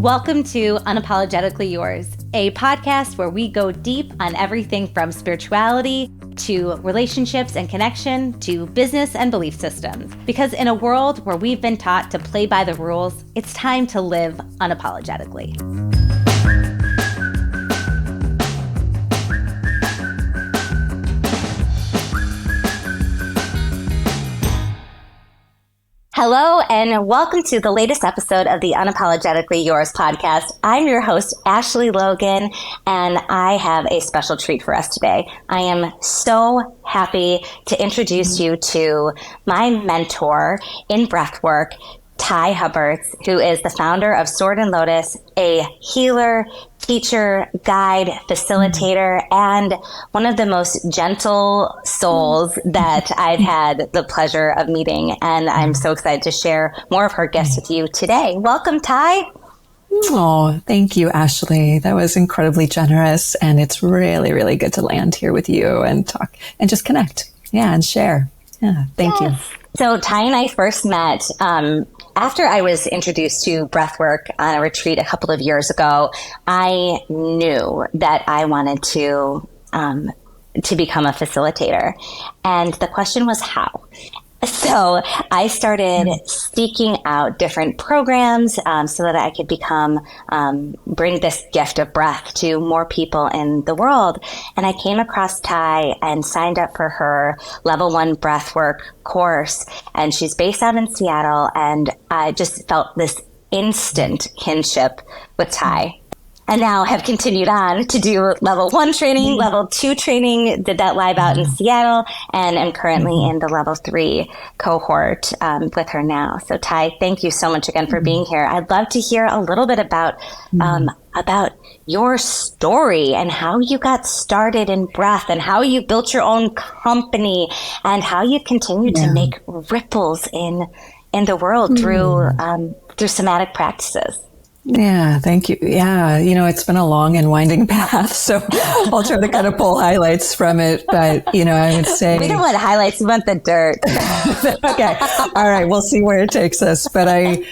Welcome to Unapologetically Yours, a podcast where we go deep on everything from spirituality to relationships and connection to business and belief systems. Because in a world where we've been taught to play by the rules, it's time to live unapologetically. Hello, and welcome to the latest episode of the Unapologetically Yours podcast. I'm your host, Ashley Logan, and I have a special treat for us today. I am so happy to introduce you to my mentor in breathwork, Tai Hubbert, who is the founder of Sword and Lotus, a healer, teacher, guide, facilitator, and one of the most gentle souls that I've had the pleasure of meeting. And I'm so excited to share more of her gifts with you today. Welcome, Tai. Oh, thank you, Ashley. That was incredibly generous. And it's really, really good to land here with you and talk and just connect. Yeah, and share. Yeah, thank you. So Tai and I first met after I was introduced to breathwork on a retreat a couple of years ago. I knew that I wanted to become a facilitator. And the question was how? So I started seeking out different programs so that I could bring this gift of breath to more people in the world. And I came across Tai and signed up for her level 1 breathwork course. And she's based out in Seattle. And I just felt this instant kinship with Tai. And now have continued on to do level 1 training, level 2 training, did that live out in Seattle, and am currently in the level 3 cohort with her now. So Tai, thank you so much again for being here. I'd love to hear a little bit about your story and how you got started in breath and how you built your own company and how you continue to make ripples in the world through somatic practices. Yeah, thank you. Yeah, it's been a long and winding path, so I'll try to kind of pull highlights from it. But, I would say... We don't want highlights, we want the dirt. Okay. All right. We'll see where it takes us. But I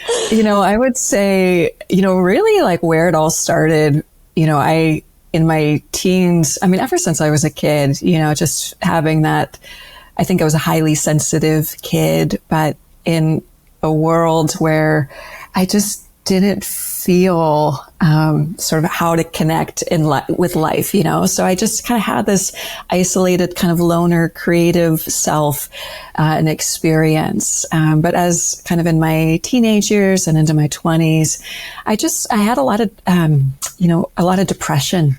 would say, really like where it all started, in my teens, ever since I was a kid, just having that, I think I was a highly sensitive kid, but in a world where I just didn't feel sort of how to connect with life, So I just kind of had this isolated kind of loner creative self and experience. But as kind of in my teenage years and into my 20s, I had a lot of depression.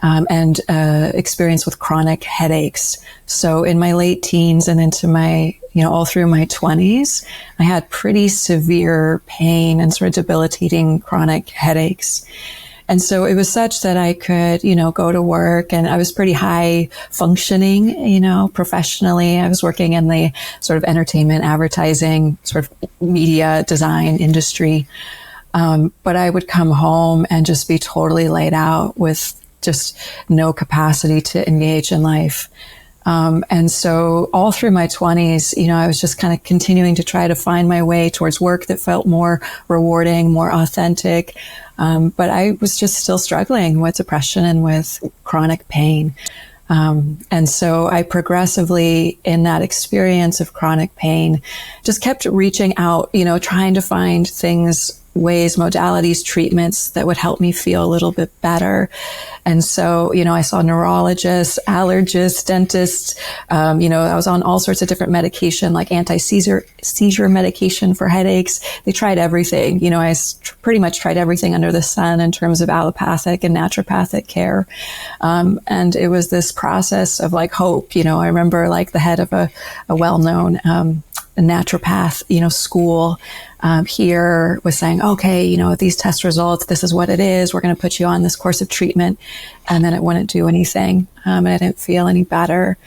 And experience with chronic headaches. So in my late teens and into my, all through my 20s, I had pretty severe pain and sort of debilitating chronic headaches. And so it was such that I could, go to work, and I was pretty high functioning, professionally. I was working in the sort of entertainment, advertising, sort of media design industry. But I would come home and just be totally laid out with just no capacity to engage in life. And so all through my 20s, I was just kind of continuing to try to find my way towards work that felt more rewarding, more authentic. But I was just still struggling with depression and with chronic pain. And so I progressively, in that experience of chronic pain, just kept reaching out, trying to find things, ways, modalities, treatments that would help me feel a little bit better. And so, I saw neurologists, allergists, dentists. I was on all sorts of different medication, like seizure medication for headaches. They tried everything. I pretty much tried everything under the sun in terms of allopathic and naturopathic care. And it was this process of like hope. I remember like the head of a well-known naturopath, school here was saying, okay, these test results, this is what it is. We're going to put you on this course of treatment. And then it wouldn't do anything. And I didn't feel any better.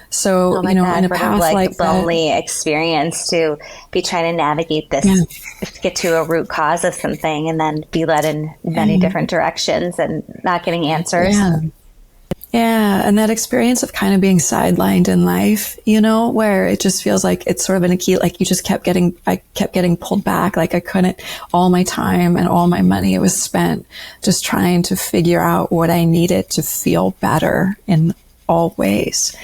So, in a path like that. Lonely experience to be trying to navigate this, to get to a root cause of something and then be led in many different directions and not getting answers. Yeah. And that experience of kind of being sidelined in life, you know, where it just feels like it's sort of an acute, like you just I kept getting pulled back. Like I couldn't, all my time and all my money, it was spent just trying to figure out what I needed to feel better in all ways.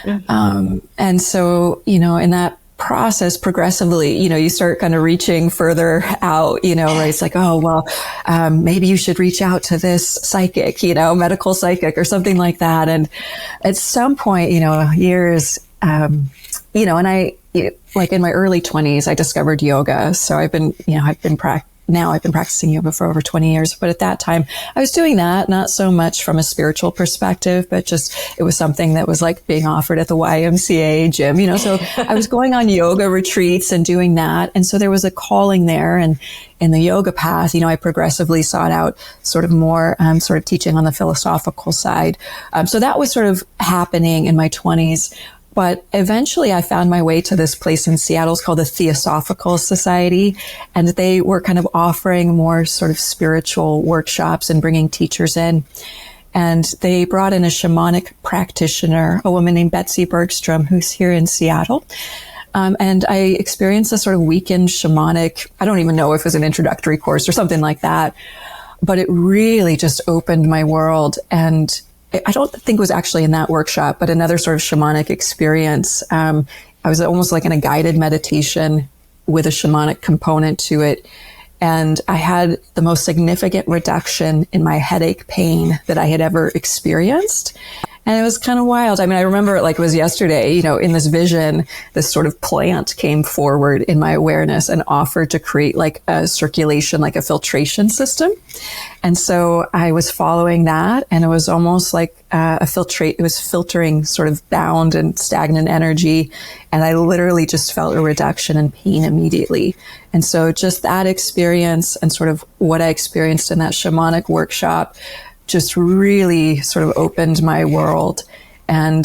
Mm-hmm. And so, you know, in that process, progressively, you know, you start kind of reaching further out, you know, where it's like, oh, well, maybe you should reach out to this psychic, you know, medical psychic or something like that. And at some point, you know, years, you know, and like in my early 20s, I discovered yoga. So I've been practicing yoga for over 20 years. But at that time, I was doing that, not so much from a spiritual perspective, but just it was something that was like being offered at the YMCA gym, you know. So I was going on yoga retreats and doing that. And so there was a calling there. And in the yoga path, you know, I progressively sought out sort of more sort of teaching on the philosophical side. So that was sort of happening in my 20s. But eventually I found my way to this place in Seattle. It's called the Theosophical Society. And they were kind of offering more sort of spiritual workshops and bringing teachers in. And they brought in a shamanic practitioner, a woman named Betsy Bergstrom, who's here in Seattle. And I experienced a sort of weekend shamanic, I don't even know if it was an introductory course or something like that, but it really just opened my world. And I don't think it was actually in that workshop, but another sort of shamanic experience. I was almost like in a guided meditation with a shamanic component to it. And I had the most significant reduction in my headache pain that I had ever experienced. And it was kind of wild. I mean, I remember it like it was yesterday, you know, in this vision, this sort of plant came forward in my awareness and offered to create like a circulation, like a filtration system. And so I was following that, and it was almost like it was filtering sort of bound and stagnant energy. And I literally just felt a reduction in pain immediately. And so just that experience and sort of what I experienced in that shamanic workshop just really sort of opened my world and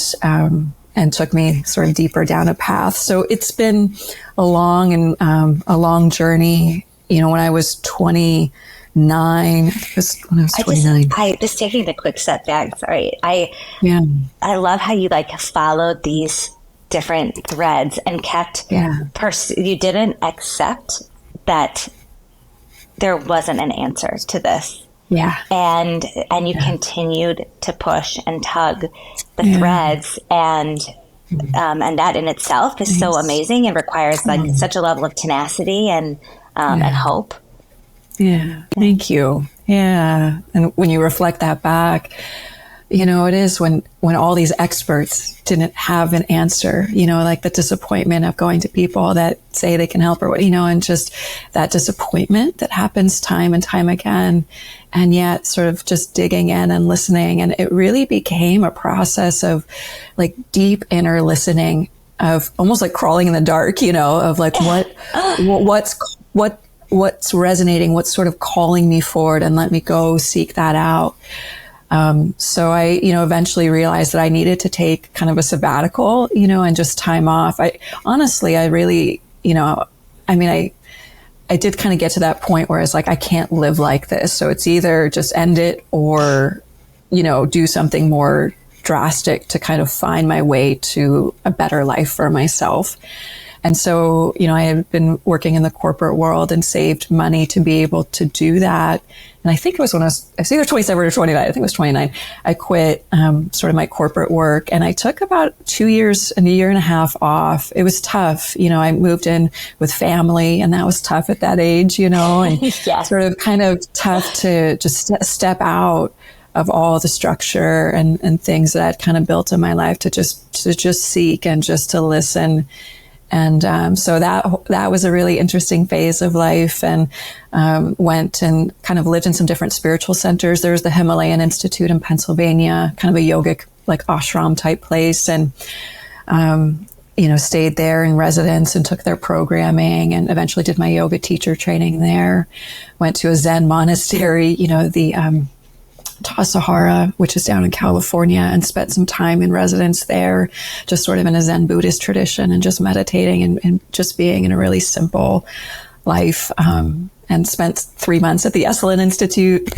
took me sort of deeper down a path. So it's been a long journey. You know, when I was 29, I just taking a quick step back. Sorry. I love how you like followed these different threads and kept, you didn't accept that there wasn't an answer to this. Yeah. And you continued to push and tug the threads, and that in itself is so amazing and requires like such a level of tenacity and hope. Yeah. Thank you. Yeah. And when you reflect that back, you know, it is when all these experts didn't have an answer, you know, like the disappointment of going to people that say they can help or what, you know, and just that disappointment that happens time and time again. And yet sort of just digging in and listening. And it really became a process of like deep inner listening, of almost like crawling in the dark, you know, of like what's resonating, what's sort of calling me forward, and let me go seek that out. So I, you know, eventually realized that I needed to take kind of a sabbatical, you know, and just time off. I really, you know, I mean, I did kind of get to that point where it's like, I can't live like this. So it's either just end it or, you know, do something more drastic to kind of find my way to a better life for myself. And so, you know, I had been working in the corporate world and saved money to be able to do that. And I think it was when I was either 27 or 29. I think it was 29. I quit sort of my corporate work, and I took about 2 years and a year and a half off. It was tough. You know, I moved in with family, and that was tough at that age, you know, and sort of kind of tough to just step out of all the structure and things that I'd kind of built in my life to just seek and just to listen. And so that was a really interesting phase of life, and went and kind of lived in some different spiritual centers. There was the Himalayan Institute in Pennsylvania, kind of a yogic, like ashram type place. And, you know, stayed there in residence and took their programming, and eventually did my yoga teacher training there. Went to a Zen monastery, you know, the Tassajara, which is down in California, and spent some time in residence there, just sort of in a Zen Buddhist tradition, and just meditating and just being in a really simple life. And and spent 3 months at the Esalen Institute,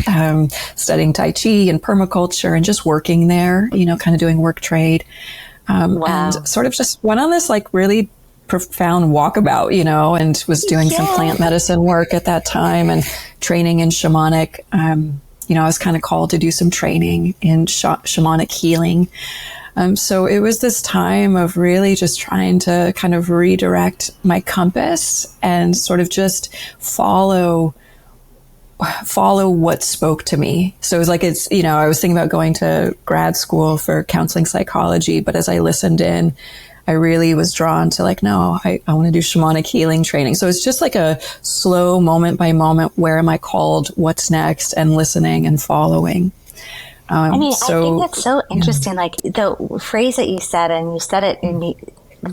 studying Tai Chi and permaculture and just working there, kind of doing work trade. Wow. And sort of just went on this like really profound walkabout, and was doing some plant medicine work at that time and training in shamanic. I was kind of called to do some training in shamanic healing. So it was this time of really just trying to kind of redirect my compass and sort of just follow what spoke to me. So it was like, I was thinking about going to grad school for counseling psychology, but as I listened in, I really was drawn to like, no, I want to do shamanic healing training. So it's just like a slow moment by moment, where am I called, what's next, and listening and following. I think that's so interesting. Like the phrase that you said, and you said it in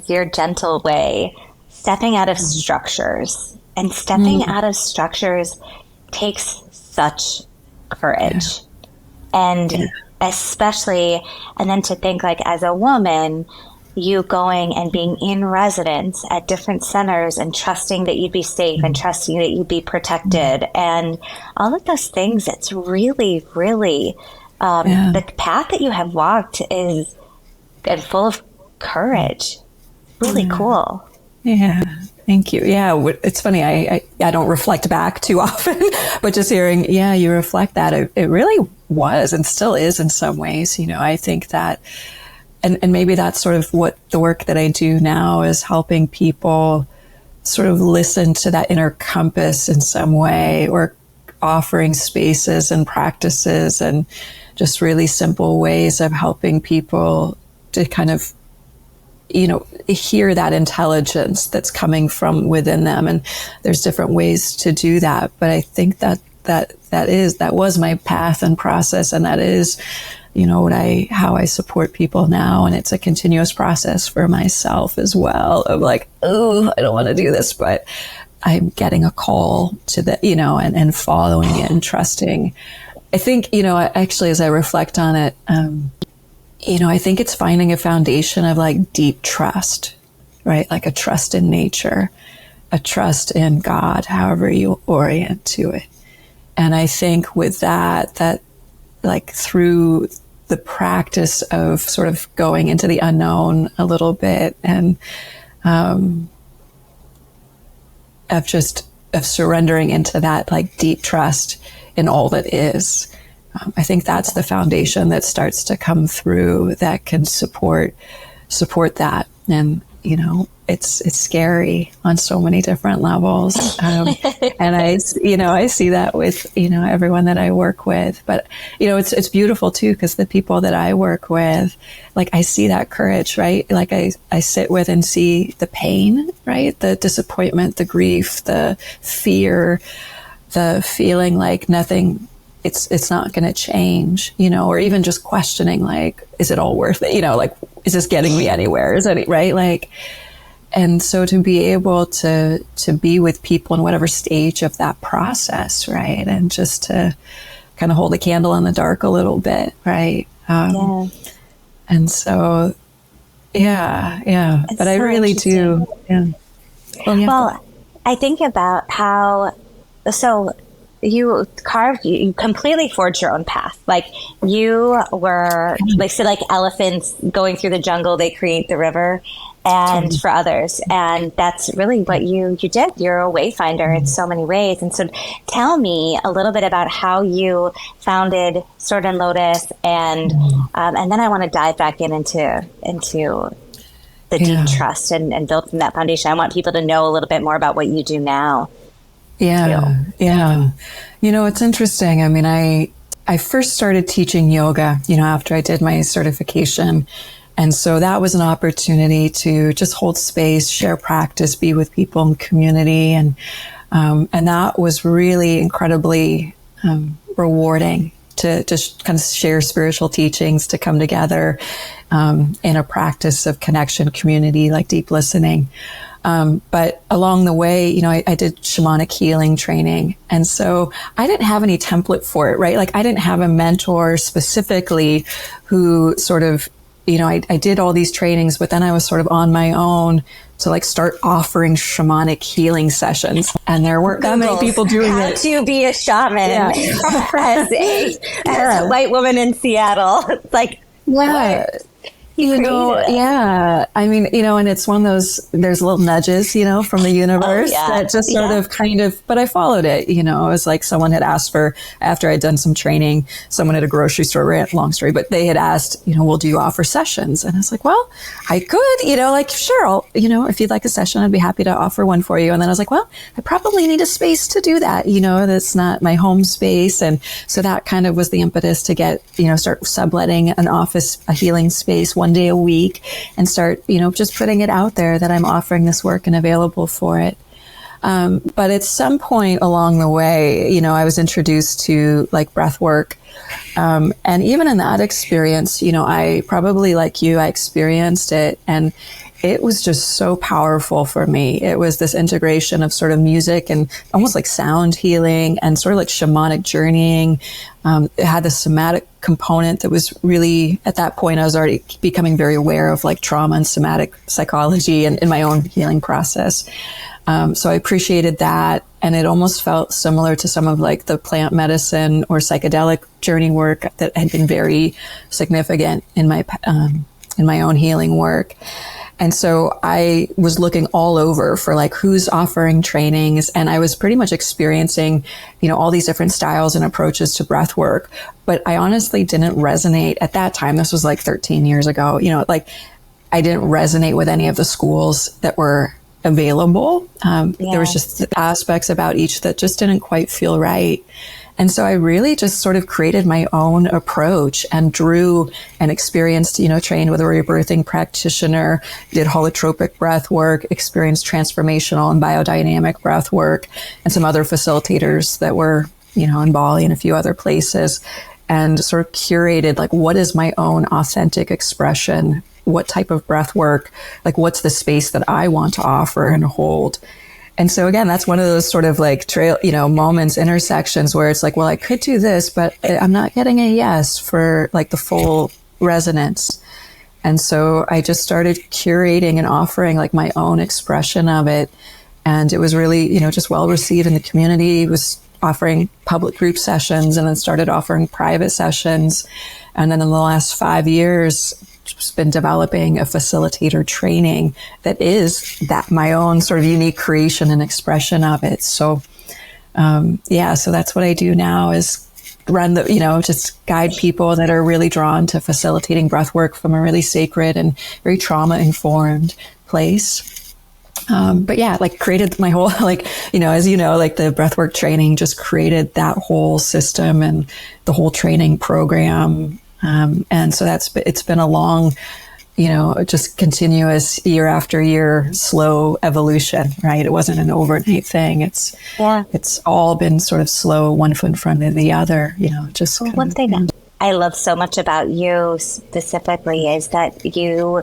your gentle way, stepping out of structures. And stepping out of structures takes such courage. And especially, and then to think like as a woman, you going and being in residence at different centers and trusting that you'd be safe and trusting that you'd be protected and all of those things. It's really, really, the path that you have walked is full of courage. Really cool. Yeah. Thank you. Yeah. It's funny. I don't reflect back too often, but just hearing, you reflect that it really was and still is in some ways. I think that, and maybe that's sort of what the work that I do now is, helping people sort of listen to that inner compass in some way, or offering spaces and practices and just really simple ways of helping people to kind of, hear that intelligence that's coming from within them. And there's different ways to do that. But I think that was my path and process. And that is, how I support people now. And it's a continuous process for myself as well, of like, oh, I don't want to do this, but I'm getting a call to the, and following it and trusting. I think, actually, as I reflect on it, I think it's finding a foundation of like deep trust, right? Like a trust in nature, a trust in God, however you orient to it. And I think with that like through the practice of sort of going into the unknown a little bit and of surrendering into that like deep trust in all that is. I think that's the foundation that starts to come through that can support that. And, it's scary on so many different levels. And I see that with, everyone that I work with, but, it's beautiful too, because the people that I work with, like, I see that courage, right? Like I sit with and see the pain, right? The disappointment, the grief, the fear, the feeling like nothing, it's not going to change, or even just questioning, like, is it all worth it? Like, is this getting me anywhere? Is it right? Like, and so to be able to be with people in whatever stage of that process, right? And just to kind of hold a candle in the dark a little bit, right? And so, yeah. But I really do. Yeah. Well, I think about how, you completely forged your own path. Like you were like elephants going through the jungle, they create the river and for others. And that's really what you did. You're a wayfinder in so many ways. And so tell me a little bit about how you founded Sword and Lotus. And then I want to dive back into the deep trust and build from that foundation. I want people to know a little bit more about what you do now. Yeah. It's interesting. I mean, I first started teaching yoga, after I did my certification. And so that was an opportunity to just hold space, share practice, be with people in community. And that was really incredibly rewarding to just kind of share spiritual teachings, to come together in a practice of connection, community, like deep listening. But along the way, I did shamanic healing training. And so I didn't have any template for it, right? Like I didn't have a mentor specifically who sort of I did all these trainings, but then I was sort of on my own to like start offering shamanic healing sessions. And there weren't that many people doing how it. to be a shaman as a white woman in Seattle. It's like, what? I mean, and it's one of those, there's little nudges, from the universe that just sort of kind of, but I followed it, it was like someone had asked for, after I'd done some training, someone at a grocery store, long story, but they had asked, well, do you offer sessions? And I was like, well, I could, sure, I'll, if you'd like a session, I'd be happy to offer one for you. And then I was like, well, I probably need a space to do that, that's not my home space. And so that kind of was the impetus to get, start subletting an office, a healing space, one day a week, and start, just putting it out there that I'm offering this work and available for it. But at some point along the way, I was introduced to like breath work. And even in that experience, I probably like you, I experienced it, and it was just so powerful for me. It was this integration of sort of music and almost like sound healing and sort of like shamanic journeying. It had the somatic component that was really, at that point, I was already becoming very aware of like trauma and somatic psychology and in my own healing process. So I appreciated that. And it almost felt similar to some of like the plant medicine or psychedelic journey work that had been very significant in my own healing work. And so I was looking all over for like who's offering trainings, and I was pretty much experiencing, all these different styles and approaches to breath work. But I honestly didn't resonate at that time. This was like 13 years ago, like I didn't resonate with any of the schools that were available. There was just aspects about each that just didn't quite feel right. And so I really just sort of created my own approach and drew and experienced, trained with a rebirthing practitioner, did holotropic breath work, experienced transformational and biodynamic breath work, and some other facilitators that were, in Bali and a few other places, and sort of curated like, what is my own authentic expression? What type of breath work? Like, what's the space that I want to offer and hold? And so again, that's one of those sort of like trail, moments, intersections where it's like, well, I could do this, but I'm not getting a yes for like the full resonance. And so I just started curating and offering like my own expression of it. And it was really, just well received in the community. Was offering public group sessions and then started offering private sessions. And then in the last 5 years, just been developing a facilitator training that is that my own sort of unique creation and expression of it. So, so that's what I do now is run the, just guide people that are really drawn to facilitating breath work from a really sacred and very trauma informed place. But yeah, like created my whole, like, as like the breathwork training just created that whole system and the whole training program. And so it's been a long, just continuous year after year, slow evolution, right? It wasn't an overnight thing. It's all been sort of slow, one foot in front of the other, just. Well, one thing I love so much about you specifically is that you,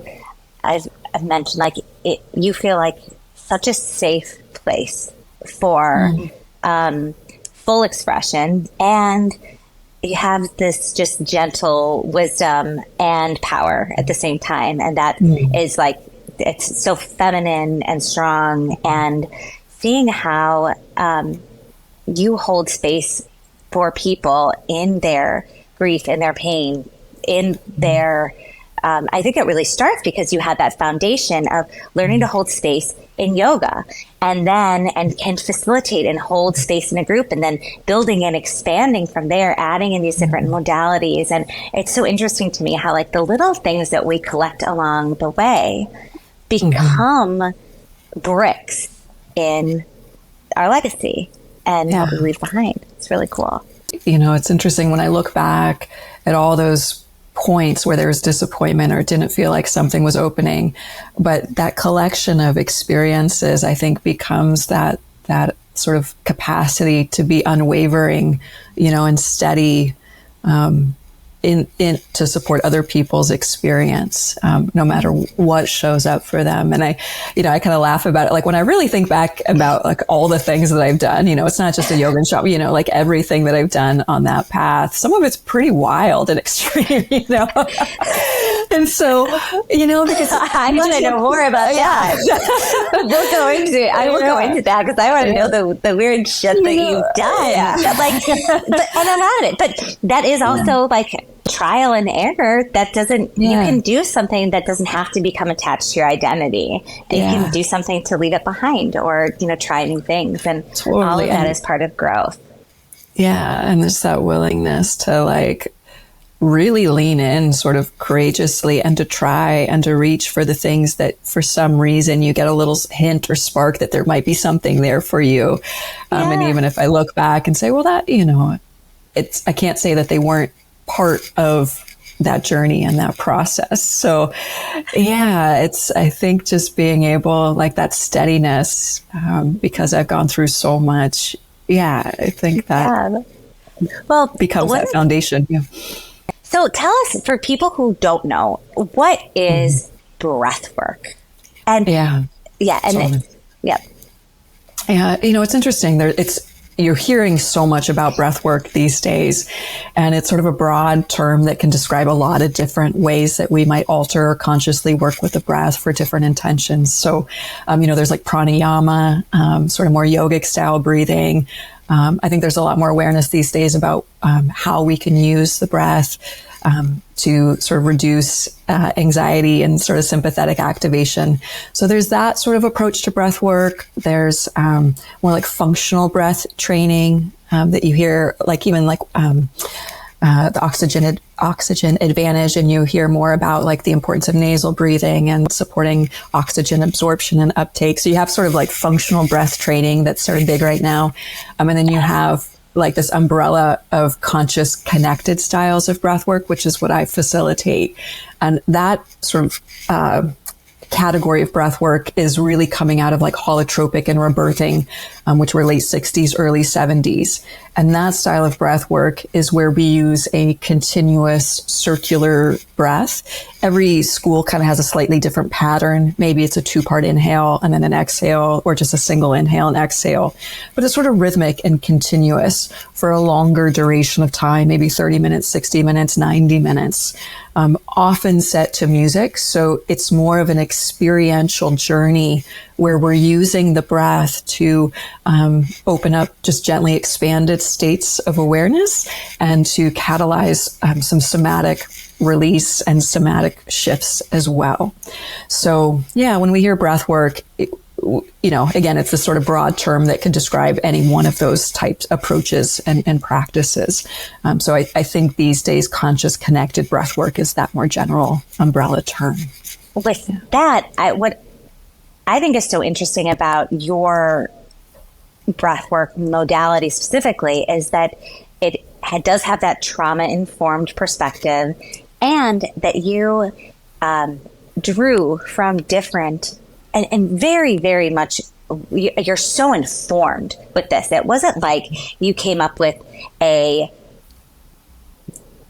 as I've mentioned, like you feel like such a safe place for full expression, and you have this just gentle wisdom and power at the same time. And that is like, it's so feminine and strong, and seeing how you hold space for people in their grief, in their pain, in their, I think it really starts because you had that foundation of learning to hold space in yoga, and can facilitate and hold space in a group, and then building and expanding from there, adding in these different modalities. And it's so interesting to me how like the little things that we collect along the way become bricks in our legacy and what we leave behind. It's really cool. It's interesting when I look back at all those points where there was disappointment or it didn't feel like something was opening, but that collection of experiences, I think, becomes that sort of capacity to be unwavering, and steady, in to support other people's experience, no matter what shows up for them. And I kind of laugh about it. Like when I really think back about like all the things that I've done, it's not just a yoga and shop, like everything that I've done on that path, some of it's pretty wild and extreme, And so, because I want to know more about that. I will go into that because I want to know the weird shit that you've done. Yeah. Like, and I'm not it, but that is also like trial and error. That doesn't, you can do something that doesn't have to become attached to your identity. And you can do something to leave it behind or, try new things. And all of that is part of growth. Yeah. And there's that willingness to like really lean in sort of courageously and to try and to reach for the things that for some reason you get a little hint or spark that there might be something there for you. And even if I look back and say, well, that, I can't say that they weren't part of that journey and that process. So I think just being able, like that steadiness, because I've gone through so much. Yeah, I think that becomes that foundation. Yeah. So tell us, for people who don't know, what is breath work? And it's interesting. You're hearing so much about breath work these days, and it's sort of a broad term that can describe a lot of different ways that we might alter or consciously work with the breath for different intentions. So, there's like pranayama, sort of more yogic style breathing. I think there's a lot more awareness these days about how we can use the breath to sort of reduce anxiety and sort of sympathetic activation. So there's that sort of approach to breath work. There's more like functional breath training that you hear, like even like the oxygen advantage, and you hear more about like the importance of nasal breathing and supporting oxygen absorption and uptake. So you have sort of like functional breath training that's sort of big right now. And then you have like this umbrella of conscious connected styles of breath work, which is what I facilitate. And that sort of category of breath work is really coming out of like holotropic and rebirthing, which were late 60s, early 70s. And that style of breath work is where we use a continuous circular breath. Every school kind of has a slightly different pattern. Maybe it's a 2-part inhale and then an exhale, or just a single inhale and exhale. But it's sort of rhythmic and continuous for a longer duration of time, maybe 30 minutes, 60 minutes, 90 minutes. Often set to music. So it's more of an experiential journey where we're using the breath to open up just gently expanded states of awareness and to catalyze some somatic release and somatic shifts as well. So when we hear breath work, again, it's this sort of broad term that can describe any one of those types approaches and practices. So I think these days, conscious connected breath work is that more general umbrella term. With that, what I think is so interesting about your breathwork modality specifically is that it does have that trauma-informed perspective, and that you drew from different and very, very much, you're so informed with this. It wasn't like you came up with a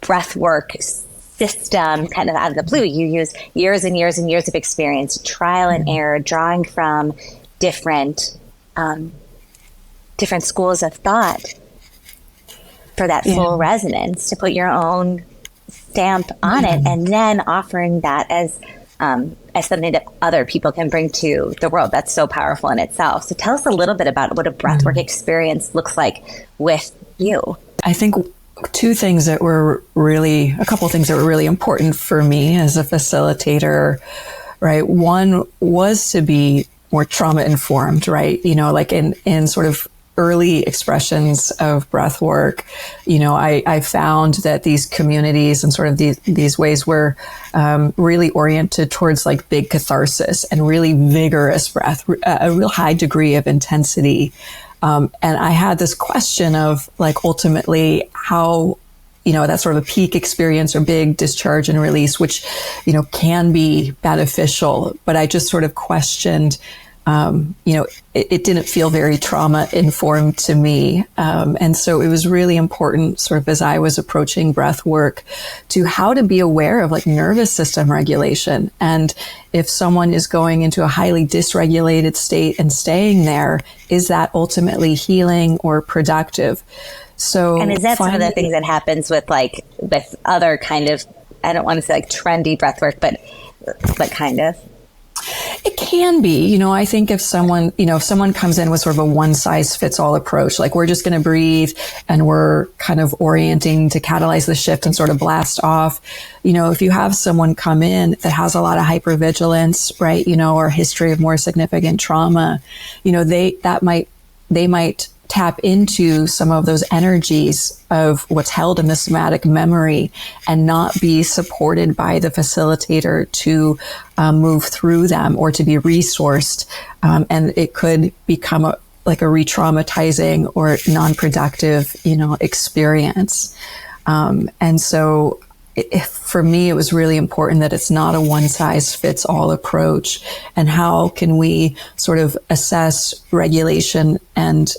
breathwork system kind of out of the blue. You use years and years and years of experience, trial and error, drawing from different schools of thought for that full resonance, to put your own stamp on it, and then offering that as something that other people can bring to the world. That's so powerful in itself. So tell us a little bit about what a breathwork experience looks like with you. I think a couple of things that were really important for me as a facilitator, right? One was to be more trauma informed, right? Like in sort of early expressions of breath work, I found that these communities and sort of these ways were really oriented towards like big catharsis and really vigorous breath, a real high degree of intensity. And I had this question of like, ultimately how, that sort of a peak experience or big discharge and release, which, can be beneficial. But I just sort of questioned it didn't feel very trauma informed to me. And so it was really important sort of as I was approaching breath work to how to be aware of like nervous system regulation. And if someone is going into a highly dysregulated state and staying there, is that ultimately healing or productive? So, and is that some of the things that happens with other kind of, I don't want to say like trendy breath work, but kind of? It can be, I think if someone comes in with sort of a one size fits all approach, like we're just going to breathe and we're kind of orienting to catalyze the shift and sort of blast off, if you have someone come in that has a lot of hypervigilance, right, or a history of more significant trauma, they might tap into some of those energies of what's held in the somatic memory and not be supported by the facilitator to move through them or to be resourced. And it could become a re-traumatizing or non-productive, experience. And so for me, it was really important that it's not a one size fits all approach. And how can we sort of assess regulation and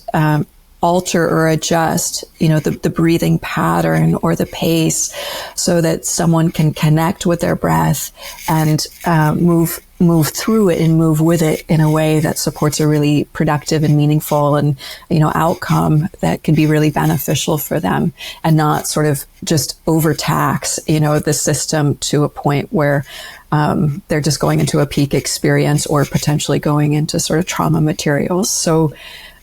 alter or adjust, the breathing pattern or the pace so that someone can connect with their breath and move through it and move with it in a way that supports a really productive and meaningful and, outcome that can be really beneficial for them and not sort of just overtax, the system to a point where they're just going into a peak experience or potentially going into sort of trauma materials. So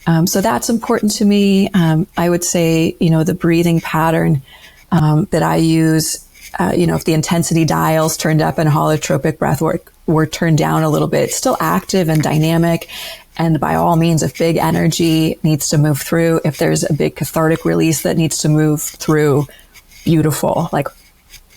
that's important to me. I would say, the breathing pattern that I use, if the intensity dials turned up and holotropic breath work were turned down a little bit, it's still active and dynamic. And by all means, if big energy needs to move through, if there's a big cathartic release that needs to move through, beautiful. Like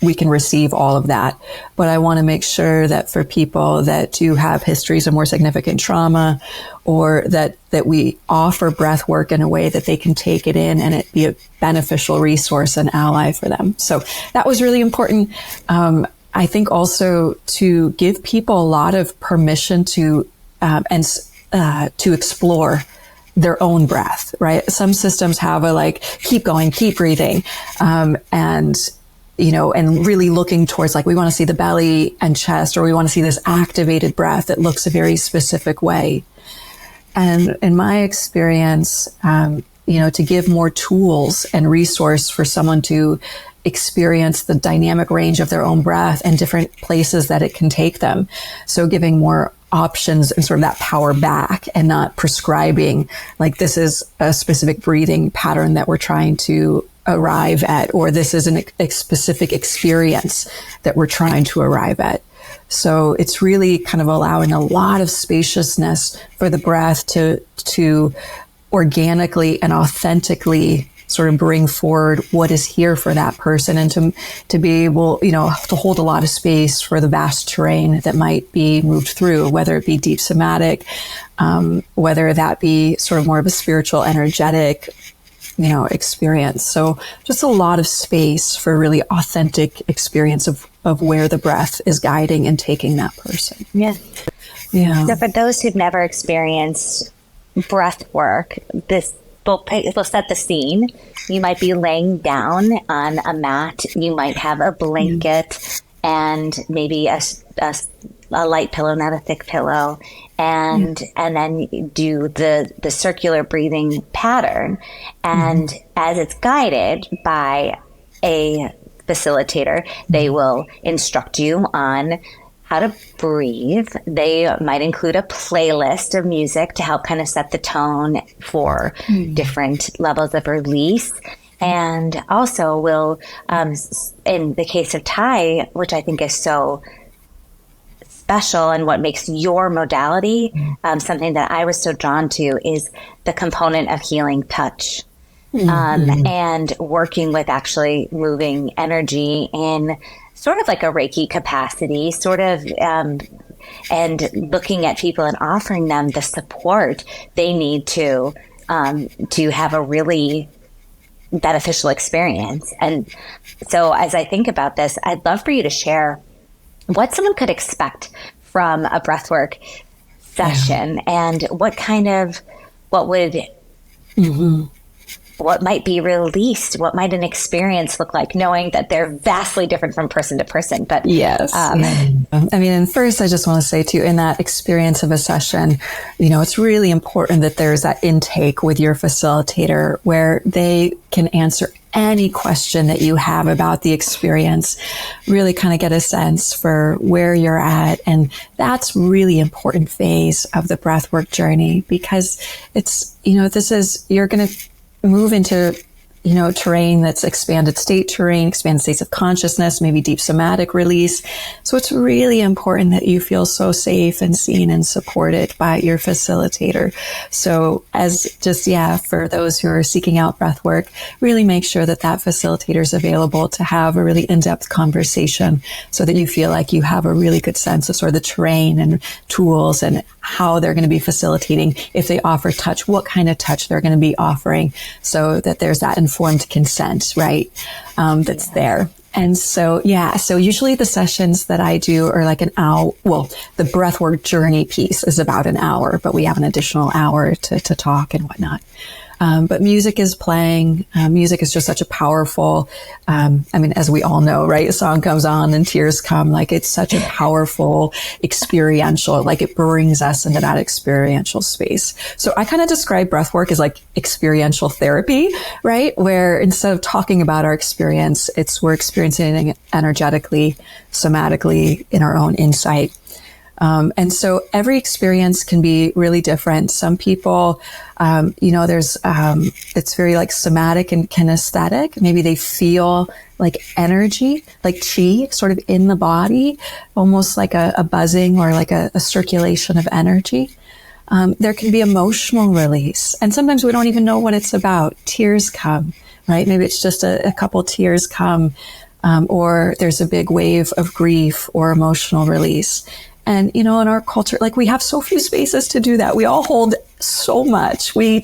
we can receive all of that. But I want to make sure that for people that do have histories of more significant trauma or that we offer breath work in a way that they can take it in and it be a beneficial resource and ally for them. So that was really important. I think also to give people a lot of permission to explore their own breath, right? Some systems have a keep going, keep breathing. And really looking towards we want to see the belly and chest, or we want to see this activated breath that looks a very specific way. And in my experience, to give more tools and resource for someone to experience the dynamic range of their own breath and different places that it can take them. So giving more options and sort of that power back and not prescribing this is a specific breathing pattern that we're trying to arrive at, or this is a specific experience that we're trying to arrive at. So it's really kind of allowing a lot of spaciousness for the breath to organically and authentically sort of bring forward what is here for that person, and to be able, to hold a lot of space for the vast terrain that might be moved through, whether it be deep somatic, whether that be sort of more of a spiritual, energetic, experience. So just a lot of space for really authentic experience of where the breath is guiding and taking that person. Yeah. Yeah. So for those who've never experienced breath work, we'll set the scene. You might be laying down on a mat. You might have a blanket and maybe a light pillow, not a thick pillow. And then do the circular breathing pattern. And as it's guided by a facilitator, they will instruct you on how to breathe. They might include a playlist of music to help kind of set the tone for different levels of release. And also will, in the case of Tai, which I think is so special and what makes your modality something that I was so drawn to, is the component of healing touch. And working with actually moving energy in sort of like a Reiki capacity, sort of, and looking at people and offering them the support they need to have a really beneficial experience. And so as I think about this, I'd love for you to share what someone could expect from a breathwork session, and what might be released? What might an experience look like, knowing that they're vastly different from person to person? But yes. I mean, and first, I just want to say too, in that experience of a session, it's really important that there's that intake with your facilitator where they can answer any question that you have about the experience, really kind of get a sense for where you're at. And that's really important phase of the breathwork journey, because it's, you're going to move into, terrain that's expanded state terrain, expanded states of consciousness, maybe deep somatic release. So it's really important that you feel so safe and seen and supported by your facilitator. So for those who are seeking out breath work, really make sure that facilitator is available to have a really in-depth conversation so that you feel like you have a really good sense of sort of the terrain and tools and how they're going to be facilitating. If they offer touch, what kind of touch they're going to be offering, so that there's that informed consent, right? That's there. And so usually the sessions that I do are like an hour. Well, the breathwork journey piece is about an hour, but we have an additional hour to talk and whatnot. But music is playing. Music is just such a powerful, as we all know, right? A song comes on and tears come. Like, it's such a powerful experiential, like it brings us into that experiential space. So I kind of describe breathwork as like experiential therapy, right? Where instead of talking about our experience, we're experiencing it energetically, somatically, in our own insight. And so every experience can be really different. Some people, it's very like somatic and kinesthetic. Maybe they feel like energy, like chi sort of in the body, almost like a buzzing or like a circulation of energy. There can be emotional release. And sometimes we don't even know what it's about. Tears come, right? Maybe it's just a couple tears come, or there's a big wave of grief or emotional release. And, in our culture, like, we have so few spaces to do that. We all hold so much. We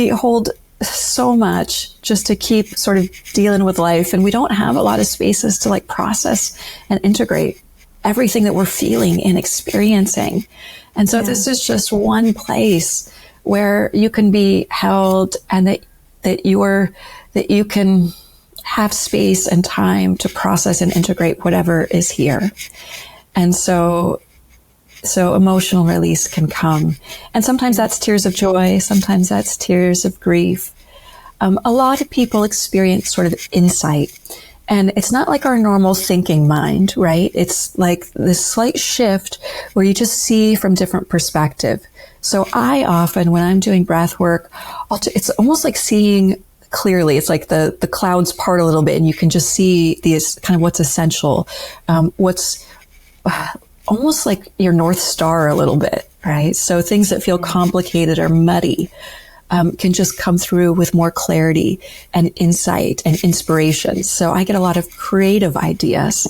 hold so much just to keep sort of dealing with life. And we don't have a lot of spaces to like process and integrate everything that we're feeling and experiencing. And so this is just one place where you can be held, and that you can have space and time to process and integrate whatever is here. And so emotional release can come. And sometimes that's tears of joy. Sometimes that's tears of grief. A lot of people experience sort of insight. And it's not like our normal thinking mind, right? It's like this slight shift where you just see from different perspective. So I often, when I'm doing breath work, it's almost like seeing clearly. It's like the clouds part a little bit, and you can just see these kind of what's essential, what's almost like your North Star a little bit, right? So things that feel complicated or muddy can just come through with more clarity and insight and inspiration. So I get a lot of creative ideas.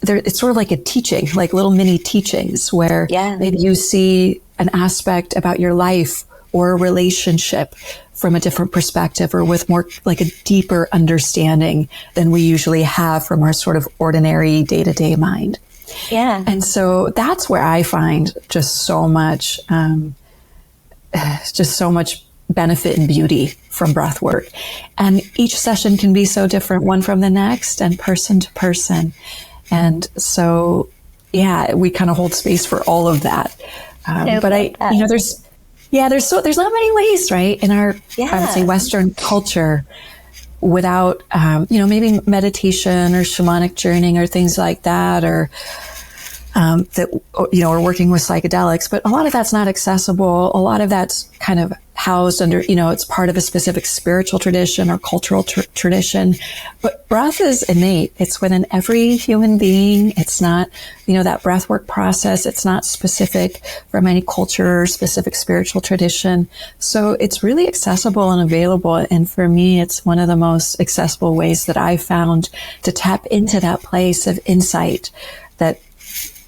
It's sort of like a teaching, like little mini teachings where maybe you see an aspect about your life or a relationship from a different perspective, or with more like a deeper understanding than we usually have from our sort of ordinary day-to-day mind. Yeah. And so that's where I find just so much benefit and beauty from breath work. And each session can be so different, one from the next and person to person. And so, we kind of hold space for all of that. There's not many ways, right, in our, I would say, Western culture without, maybe meditation or shamanic journeying or things like that, or or working with psychedelics. But a lot of that's not accessible. A lot of that's kind of housed under, it's part of a specific spiritual tradition or cultural tradition. But breath is innate. It's within every human being. It's not, that breath work process. It's not specific from any culture or specific spiritual tradition. So it's really accessible and available. And for me, it's one of the most accessible ways that I found to tap into that place of insight that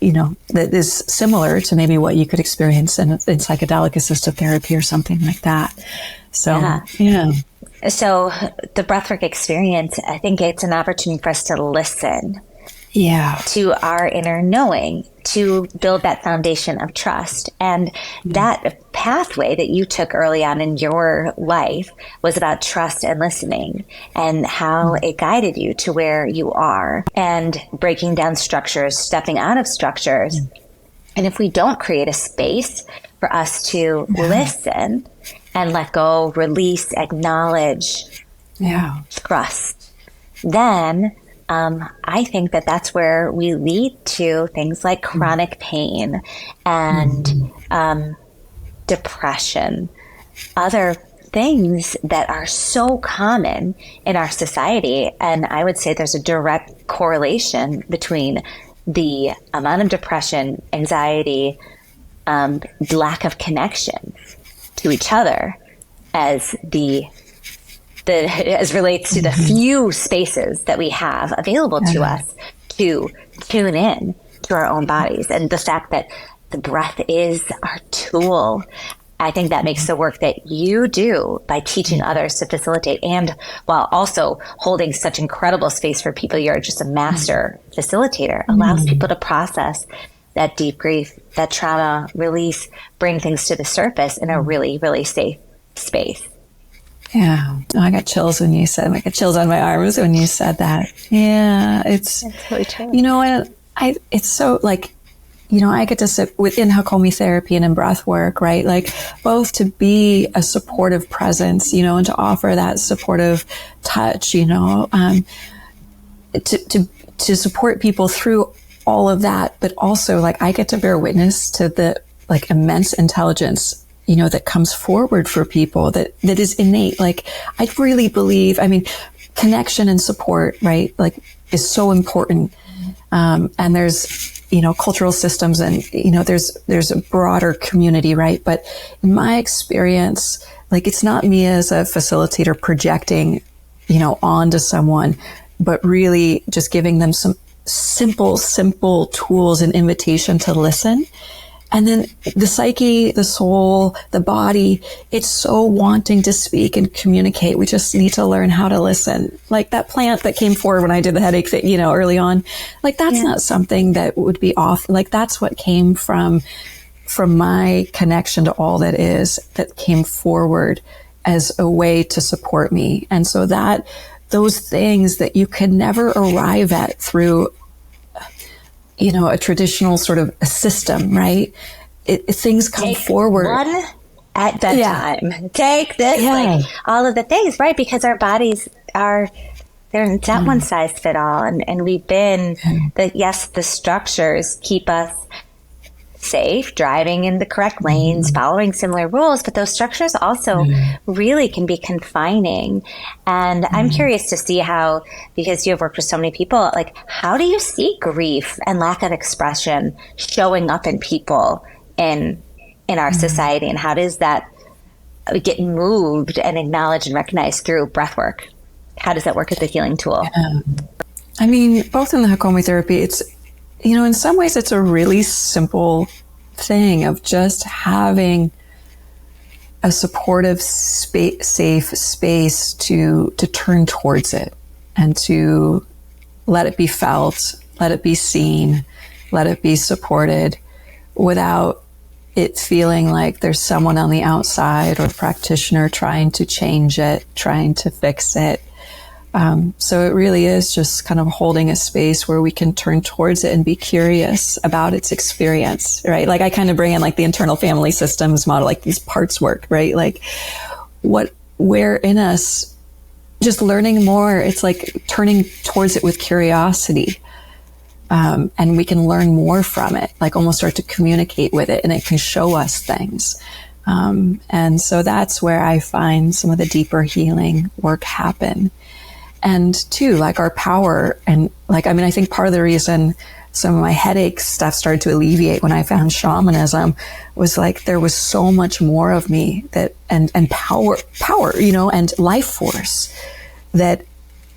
is similar to maybe what you could experience in psychedelic assisted therapy or something like that. So, So the breathwork experience, I think it's an opportunity for us to listen to our inner knowing, to build that foundation of trust. And that pathway that you took early on in your life was about trust and listening, and how it guided you to where you are, and breaking down structures, stepping out of structures. And if we don't create a space for us to listen and let go, release, acknowledge, trust, then I think that that's where we lead to things like chronic pain and depression, other things that are so common in our society. And I would say there's a direct correlation between the amount of depression, anxiety, lack of connection to each other as as relates to the few spaces that we have available to us to tune in to our own bodies. And the fact that the breath is our tool, I think that makes the work that you do by teaching others to facilitate, and while also holding such incredible space for people, you're just a master facilitator, allows people to process that deep grief, that trauma, release, bring things to the surface in a really, really safe space. Yeah. Oh, I got chills when you said, I got chills on my arms when you said that. Yeah. It's totally true. You know, it's so like, you know, I get to sit within Hakomi therapy and in breath work, right? Like both to be a supportive presence, you know, and to offer that supportive touch, you know, to support people through all of that. But also like I get to bear witness to the like immense intelligence, you know, that comes forward for people that is innate. Like I really believe, I mean, connection and support, right? Like is so important. And there's, you know, cultural systems and, you know, there's a broader community, right? But in my experience, like it's not me as a facilitator projecting, you know, onto someone, but really just giving them some simple tools and invitation to listen. And then the psyche, the soul, the body, it's so wanting to speak and communicate. We just need to learn how to listen. Like that plant that came forward when I did the headache thing, you know, early on, like that's not something that would be off. Like that's what came from my connection to all that is, that came forward as a way to support me. And so that those things that you can never arrive at through, you know, a traditional sort of a system, right? Things come forward. One at a time. Take this, like all of the things, right? Because our bodies they're not one size fit all. And we've been, the structures keep us safe, driving in the correct lanes, following similar rules, but those structures also really can be confining. And I'm curious to see how, because you have worked with so many people, like how do you see grief and lack of expression showing up in people in our society, and how does that get moved and acknowledged and recognized through breath work? How does that work as a healing tool? I mean, both in the Hakomi therapy, it's, you know, in some ways it's a really simple thing of just having a supportive safe space to turn towards it and to let it be felt, let it be seen, let it be supported without it feeling like there's someone on the outside or a practitioner trying to change it, trying to fix it. So it really is just kind of holding a space where we can turn towards it and be curious about its experience, right? Like I kind of bring in like the internal family systems model, like these parts work, right? Like where in us, just learning more, it's like turning towards it with curiosity. And we can learn more from it, like almost start to communicate with it, and it can show us things. And so that's where I find some of the deeper healing work happen. And too, like our power, and like, I mean, I think part of the reason some of my headache stuff started to alleviate when I found shamanism was like, there was so much more of me that, and power, you know, and life force that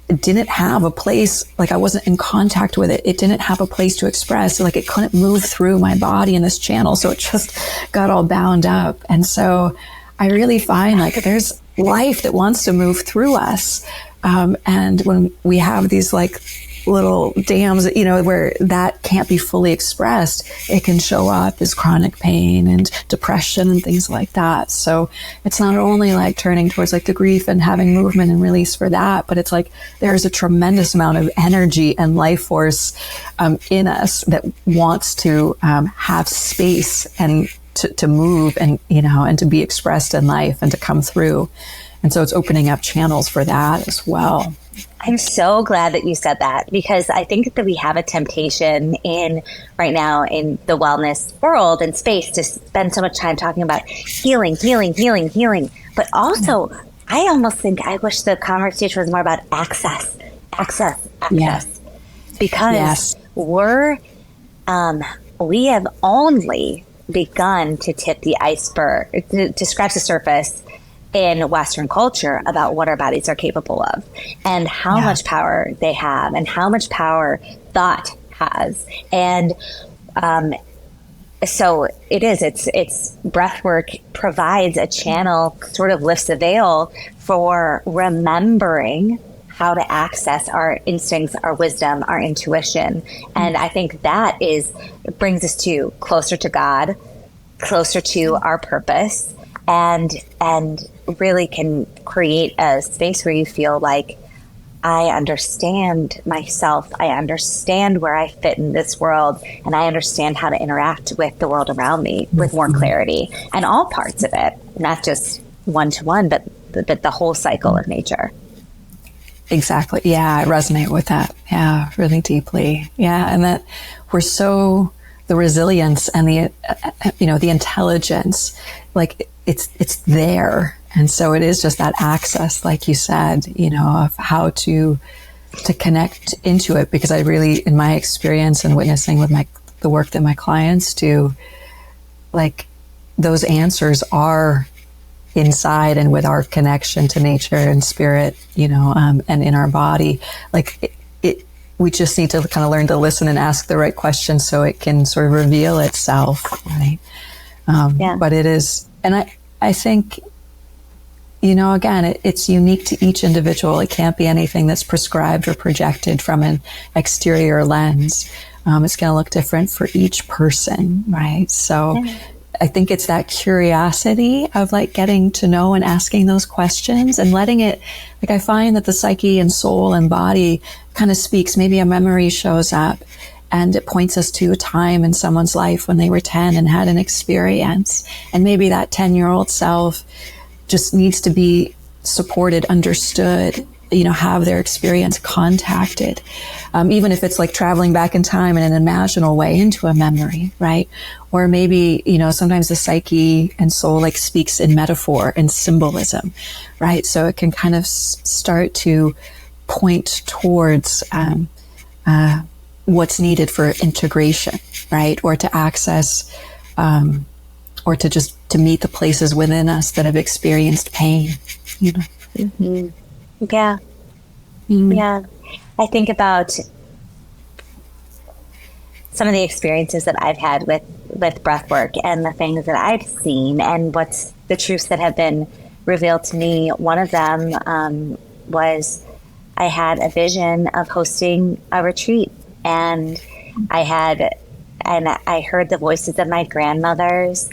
didn't have a place, like I wasn't in contact with it. It didn't have a place to express, like it couldn't move through my body in this channel. So it just got all bound up. And so I really find like there's life that wants to move through us. And when we have these like little dams, you know, where that can't be fully expressed, it can show up as chronic pain and depression and things like that. So it's not only like turning towards like the grief and having movement and release for that, but it's like there's a tremendous amount of energy and life force in us that wants to have space and to move and, you know, and to be expressed in life and to come through. And so it's opening up channels for that as well. I'm so glad that you said that, because I think that we have a temptation right now in the wellness world and space to spend so much time talking about healing. But also, I almost think I wish the conversation was more about access. Yeah. Because we have only begun to tip the iceberg, to scratch the surface in Western culture about what our bodies are capable of and how much power they have and how much power thought has. And so it's breath work provides a channel, sort of lifts the veil for remembering how to access our instincts, our wisdom, our intuition. And I think that brings us closer to God, closer to our purpose, and really can create a space where you feel like, I understand myself, I understand where I fit in this world, and I understand how to interact with the world around me with more clarity, and all parts of it, not just one-to-one, but the whole cycle of nature. Exactly. Yeah, I resonate with that. Yeah, really deeply. Yeah, and that the resilience and the intelligence, like it's there. And so it is just that access, like you said, you know, of how to connect into it. Because I really, in my experience and witnessing with the work that my clients do, like those answers are inside and with our connection to nature and spirit, you know, and in our body. Like we just need to kind of learn to listen and ask the right questions so it can sort of reveal itself, right? But it is, and I think, you know, again, it's unique to each individual. It can't be anything that's prescribed or projected from an exterior lens. It's going to look different for each person, right? So I think it's that curiosity of like getting to know and asking those questions and letting it, like I find that the psyche and soul and body kind of speaks. Maybe a memory shows up and it points us to a time in someone's life when they were 10 and had an experience. And maybe that 10-year-old self just needs to be supported, understood, you know, have their experience contacted, even if it's like traveling back in time in an imaginal way into a memory, right? Or maybe, you know, sometimes the psyche and soul like speaks in metaphor and symbolism, right? So it can kind of start to point towards what's needed for integration, right? Or to access, or to just to meet the places within us that have experienced pain, you know. Mm-hmm. Yeah. Mm-hmm. Yeah. I think about some of the experiences that I've had with breath work and the things that I've seen and what's the truths that have been revealed to me. One of them was I had a vision of hosting a retreat, and I heard the voices of my grandmothers,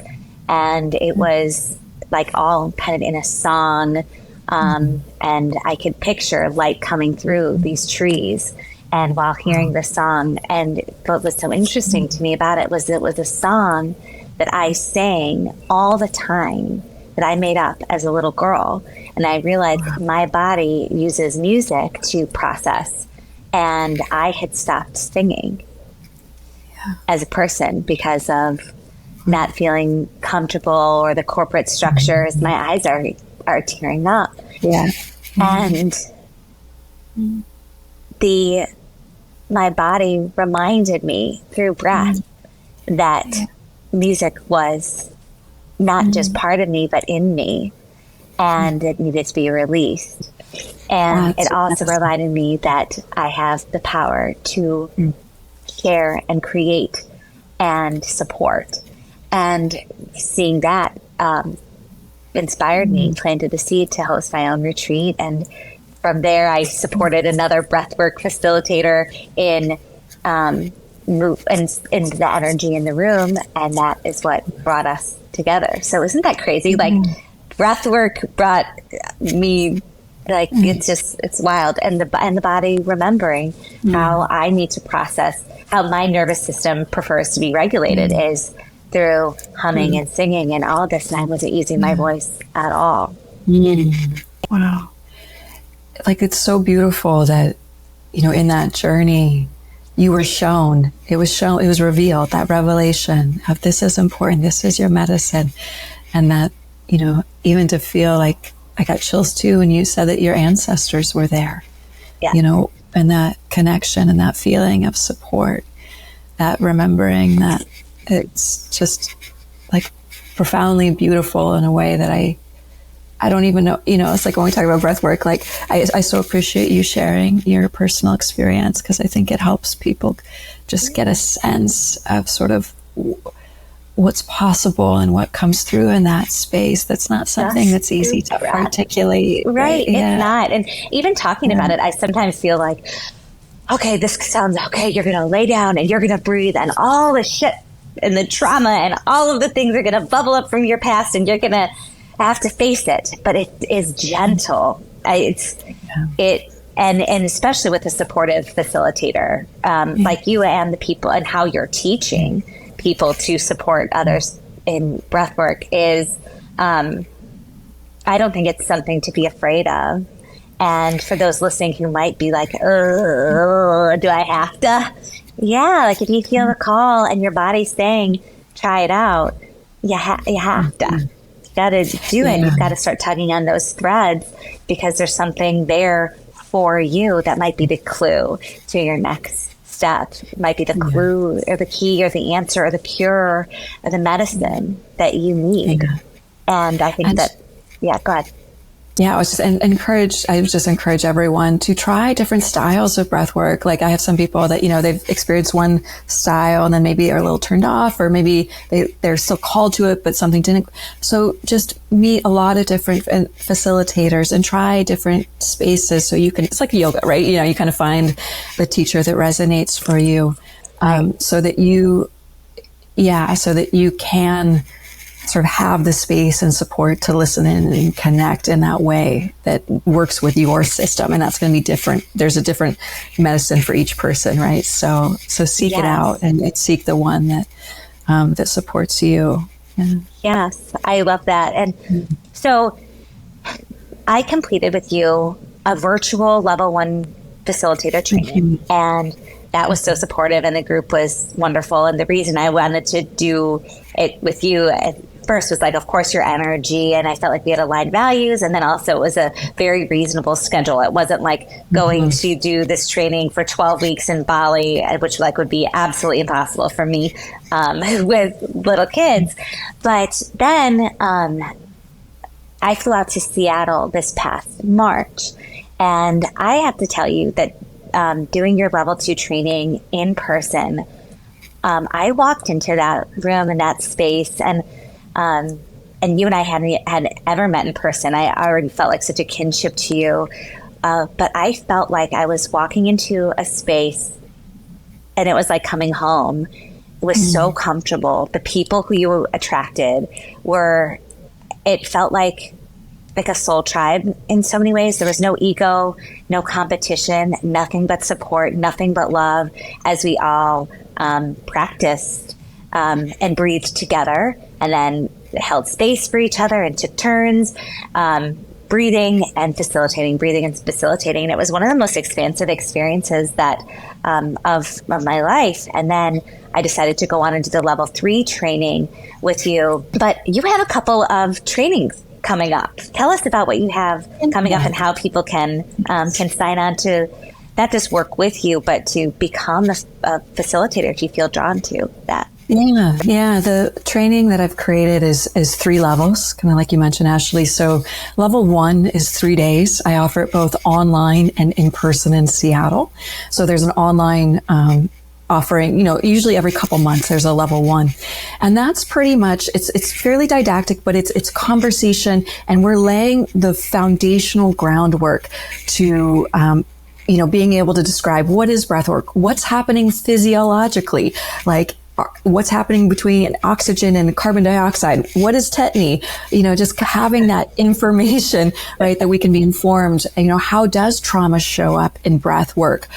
and it was like all kind of in a song. And I could picture light coming through these trees. And while hearing the song, and what was so interesting to me about it was a song that I sang all the time, that I made up as a little girl. And I realized my body uses music to process. And I had stopped singing as a person because of not feeling comfortable, or the corporate structures. My eyes are tearing up. Yeah. And my body reminded me through breath that music was not just part of me, but in me, and it needed to be released. And it also reminded me that I have the power to share and create and support. And seeing that inspired me, planted the seed to host my own retreat. And from there, I supported another breathwork facilitator in move and the energy in the room, and that is what brought us together. So isn't that crazy? Like breathwork brought me, like it's wild, and the body remembering how I need to process, how my nervous system prefers to be regulated is through humming and singing and all this, and I wasn't using my voice at all. Wow. Like, it's so beautiful that, you know, in that journey, you were shown, it was revealed, that revelation of this is important, this is your medicine. And that, you know, even to feel like, I got chills too when you said that your ancestors were there, you know, and that connection and that feeling of support, that remembering that it's just like profoundly beautiful in a way that I don't even know, you know, it's like when we talk about breath work, like I so appreciate you sharing your personal experience, because I think it helps people just get a sense of sort of what's possible and what comes through in that space. That's not something that's easy to articulate. Right. It's not. And even talking about it, I sometimes feel like, okay, this sounds okay. You're going to lay down and you're going to breathe, and all the shit and the trauma and all of the things are going to bubble up from your past, and you're going to have to face it. But it is gentle. And especially with a supportive facilitator, like you and the people, and how you're teaching people to support others in breathwork is, I don't think it's something to be afraid of. And for those listening who might be like, oh, do I have to? Yeah, like if you feel the call and your body's saying, try it out, you have to. You got to do it. You've got to start tugging on those threads, because there's something there for you that might be the clue to your next step. It might be the clue or the key or the answer or the cure or the medicine that you need. And I think that, go ahead. Yeah, I would just encourage everyone to try different styles of breath work. Like, I have some people that, you know, they've experienced one style and then maybe are a little turned off, or maybe they're still called to it, but something didn't. So just meet a lot of different facilitators and try different spaces. So you can, it's like yoga, right? You know, you kind of find the teacher that resonates for you, so that you can sort of have the space and support to listen in and connect in that way that works with your system. And that's going to be different. There's a different medicine for each person, right? So seek it out and seek the one that that supports you. Yes, I love that. And so I completed with you a virtual level 1 facilitator training, and that was so supportive, and the group was wonderful. And the reason I wanted to do it with you at first was, like, of course, your energy, and I felt like we had aligned values, and then also it was a very reasonable schedule. It wasn't like going to do this training for 12 weeks in Bali, which would be absolutely impossible for me with little kids. But then I flew out to Seattle this past March, and I have to tell you that doing your level 2 training in person, I walked into that room and that space, and you and I hadn't ever met in person. I already felt like such a kinship to you, but I felt like I was walking into a space, and it was like coming home. It was so comfortable. The people who you attracted it felt like a soul tribe in so many ways. There was no ego, no competition, nothing but support, nothing but love, as we all practiced and breathed together, and then held space for each other and took turns breathing and facilitating. And it was one of the most expansive experiences that of my life. And then I decided to go on and do the level 3 training with you. But you have a couple of trainings coming up. Tell us about what you have coming up and how people can sign on to not just work with you, but to become a facilitator if you feel drawn to that. Yeah. The training that I've created is 3 levels, kind of like you mentioned, Ashley. So level 1 is 3 days. I offer it both online and in person in Seattle. So there's an online offering, usually every couple months there's a level 1. And that's pretty much, it's fairly didactic, but it's conversation, and we're laying the foundational groundwork to, being able to describe what is breathwork, what's happening physiologically, like what's happening between oxygen and carbon dioxide, what is tetany, just having that information, right, that we can be informed, how does trauma show up in breath work,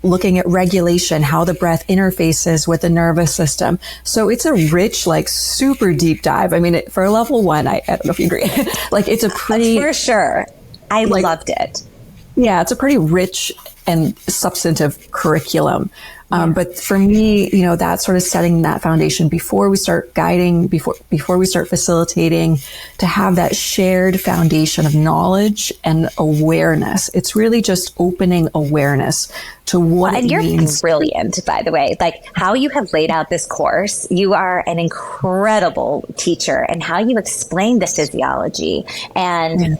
looking at regulation, how the breath interfaces with the nervous system. So it's a rich, like super deep dive. I mean, for a level 1, I don't know if you agree, like it's a pretty... For sure. I loved it. Yeah, it's a pretty rich and substantive curriculum. But for me, that's sort of setting that foundation before we start guiding, before we start facilitating, to have that shared foundation of knowledge and awareness. It's really just opening awareness to what it means. And you're brilliant, by the way. Like how you have laid out this course, you are an incredible teacher, and how you explain the physiology and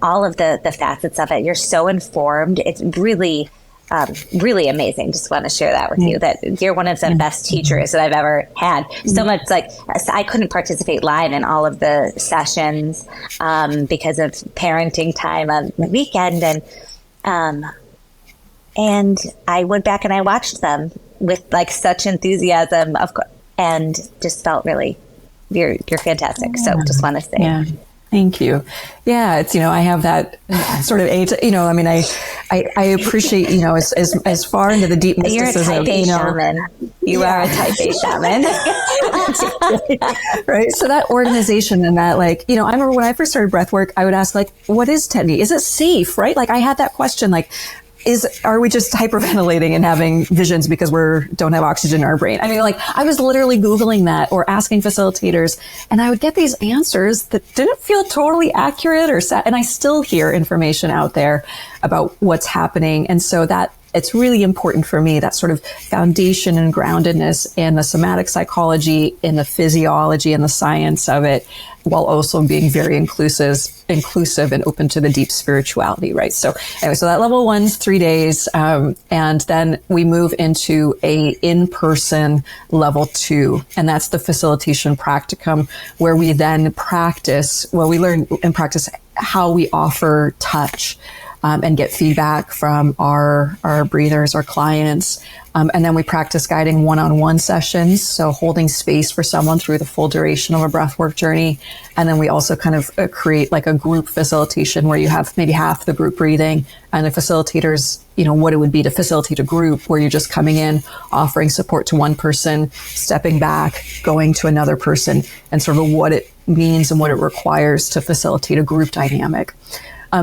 all of the facets of it. You're so informed. It's really amazing. Just want to share that with you, that you're one of the best teachers that I've ever had. So much, like I couldn't participate live in all of the sessions because of parenting time on the weekend, and I went back and I watched them with like such enthusiasm, of course, and just felt really, you're fantastic. So just want to say. Yeah. Thank you. Yeah, it's, I have that sort of age, I mean, I appreciate, as far into the deep mysticism. You're a type A shaman. You are a type A shaman. Right. So that organization and that, like, I remember when I first started breathwork, I would ask, like, what is tetany? Is it safe? Right? Like I had that question, like, are we just hyperventilating and having visions because don't have oxygen in our brain? I mean, like I was literally Googling that or asking facilitators, and I would get these answers that didn't feel totally accurate and I still hear information out there about what's happening. And so that it's really important for me, that sort of foundation and groundedness in the somatic psychology, in the physiology and the science of it, while also being very inclusive and open to the deep spirituality, right? So anyway, so that level 1's 3 days. And then we move into a in-person level 2, and that's the facilitation practicum, where we then we learn and practice how we offer touch. And get feedback from our breathers, our clients. And then we practice guiding one-on-one sessions. So holding space for someone through the full duration of a breathwork journey. And then we also kind of create like a group facilitation where you have maybe half the group breathing and the facilitators, what it would be to facilitate a group where you're just coming in, offering support to one person, stepping back, going to another person, and sort of what it means and what it requires to facilitate a group dynamic.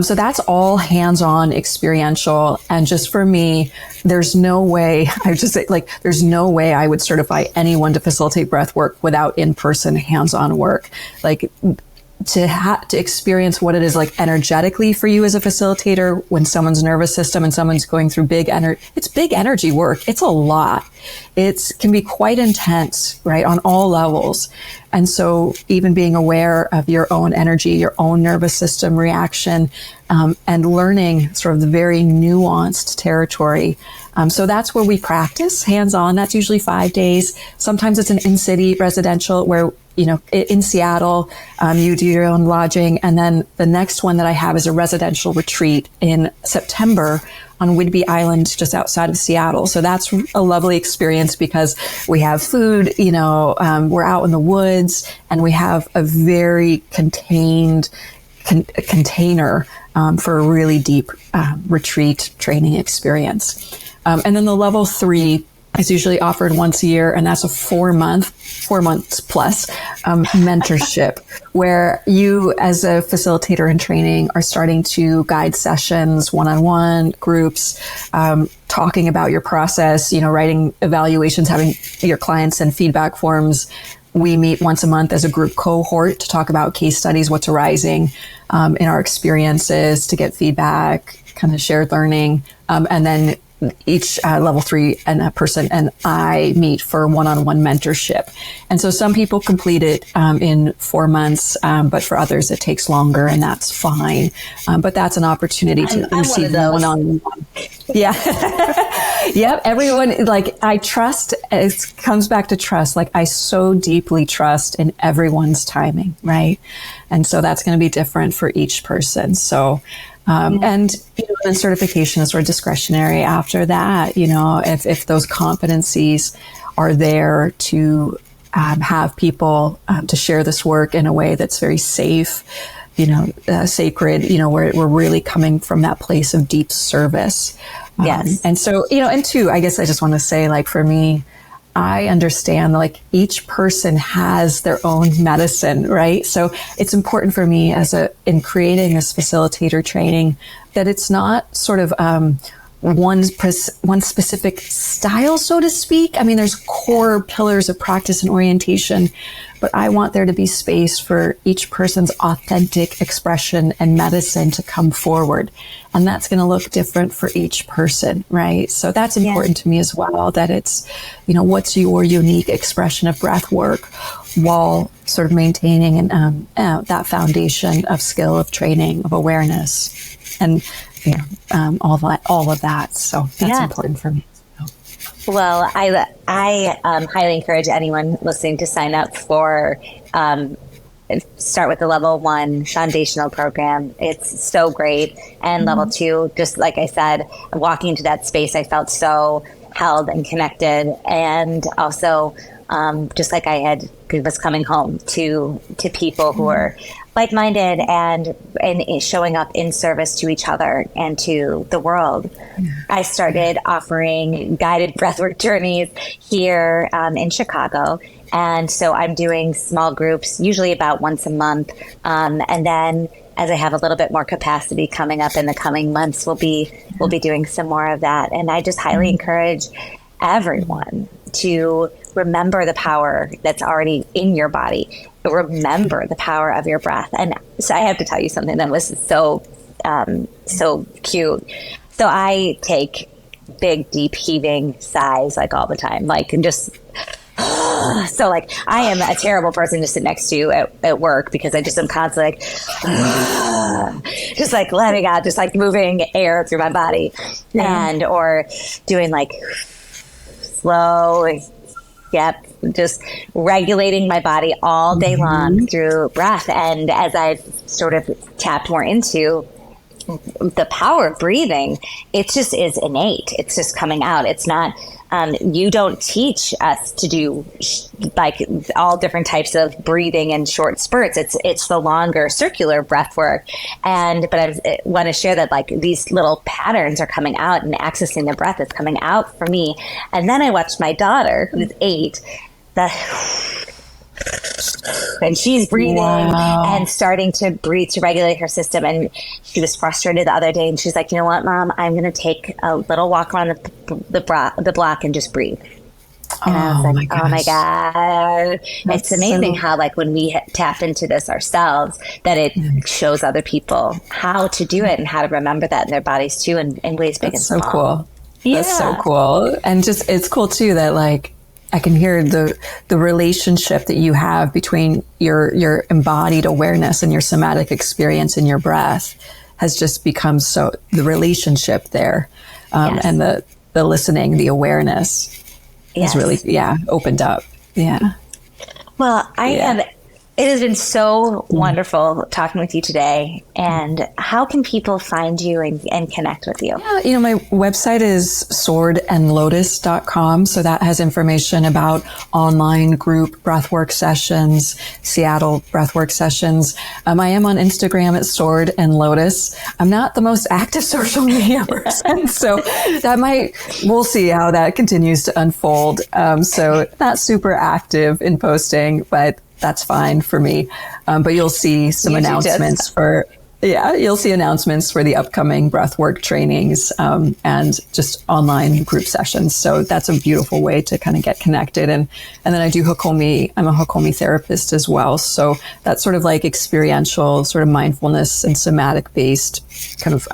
So that's all hands-on, experiential. And just for me, there's no way I would certify anyone to facilitate breath work without in-person hands-on work. Like to experience what it is like energetically for you as a facilitator when someone's nervous system and someone's going through it's big energy work. It's a lot. It can be quite intense, right, on all levels. And so even being aware of your own energy, your own nervous system reaction, and learning sort of the very nuanced territory. So that's where we practice hands-on. That's usually 5 days. Sometimes it's an in-city residential where, in Seattle, you do your own lodging. And then the next one that I have is a residential retreat in September on Whidbey Island, just outside of Seattle. So that's a lovely experience because we have food, we're out in the woods, and we have a very contained container for a really deep retreat training experience. And then the level 3 is usually offered once a year, and that's a 4 months plus mentorship, where you as a facilitator in training are starting to guide sessions, one-on-one groups, talking about your process, writing evaluations, having your clients send feedback forms. We meet once a month as a group cohort to talk about case studies, what's arising in our experiences, to get feedback, kind of shared learning, and then each level 3 and a person and I meet for one-on-one mentorship. And so some people complete it in 4 months, but for others it takes longer, and that's fine. But that's an opportunity to receive one-on-one. Yeah. Yep. Everyone, like, I trust, it comes back to trust. Like, I so deeply trust in everyone's timing, right? And so that's going to be different for each person. So, and, then certification is sort of discretionary after that, if those competencies are there to have people to share this work in a way that's very safe, sacred, where we're really coming from that place of deep service. Yes. And so, and two, I guess I just want to say, like, for me, I understand like each person has their own medicine, right? So it's important for me in creating this facilitator training that it's not sort of, one specific style, so to speak. I mean, there's core pillars of practice and orientation, but I want there to be space for each person's authentic expression and medicine to come forward. And that's going to look different for each person, right? So that's important to me as well, that it's, what's your unique expression of breath work while sort of maintaining that foundation of skill, of training, of awareness, and all of that. So that's important for me. Well, I highly encourage anyone listening to sign up for start with the level 1 foundational program. It's so great. And level 2, just like I said, walking into that space, I felt so held and connected. And also, just like I was coming home to people who are like-minded and showing up in service to each other and to the world. I started offering guided breathwork journeys here in Chicago. And so I'm doing small groups, usually about once a month. And then as I have a little bit more capacity coming up in the coming months, we'll be doing some more of that. And I just highly encourage everyone to remember the power that's already in your body. Remember the power of your breath. And so I have to tell you something that was so cute. So I take big, deep heaving sighs like all the time, like, and just, so like I am a terrible person to sit next to at work because I just am constantly like, just like letting out, just like moving air through my body or doing like slow, just regulating my body all day long through breath. And as I've sort of tapped more into the power of breathing, it just is innate. It's just coming out. It's not, you don't teach us to do like all different types of breathing in short spurts. It's the longer circular breath work. But I want to share that like these little patterns are coming out and accessing the breath is coming out for me. And then I watched my daughter, who's 8, and she's breathing and starting to breathe to regulate her system. And she was frustrated the other day, and she's like, "You know what, Mom? I'm going to take a little walk around the block and just breathe." And I was like, "Oh my God!" It's amazing how, like, when we tap into this ourselves, that it shows other people how to do it and how to remember that in their bodies too, in ways big and small. So cool. That's so cool, and just it's cool too that like. I can hear the relationship that you have between your embodied awareness and your somatic experience in your breath has just become so the relationship there, and the listening, the awareness is really opened up. Yeah. Well, it has been so wonderful talking with you today. And how can people find you and connect with you? Yeah, my website is swordandlotus.com. So that has information about online group breathwork sessions, Seattle breathwork sessions. I am on Instagram at Sword and Lotus. I'm not the most active social media person. So we'll see how that continues to unfold. So not super active in posting, but that's fine for me. But you'll see some announcements for the upcoming breathwork trainings, and just online group sessions. So that's a beautiful way to kind of get connected. And then I do Hakomi. I'm a Hakomi therapist as well. So that's sort of like experiential, sort of mindfulness and somatic based kind of,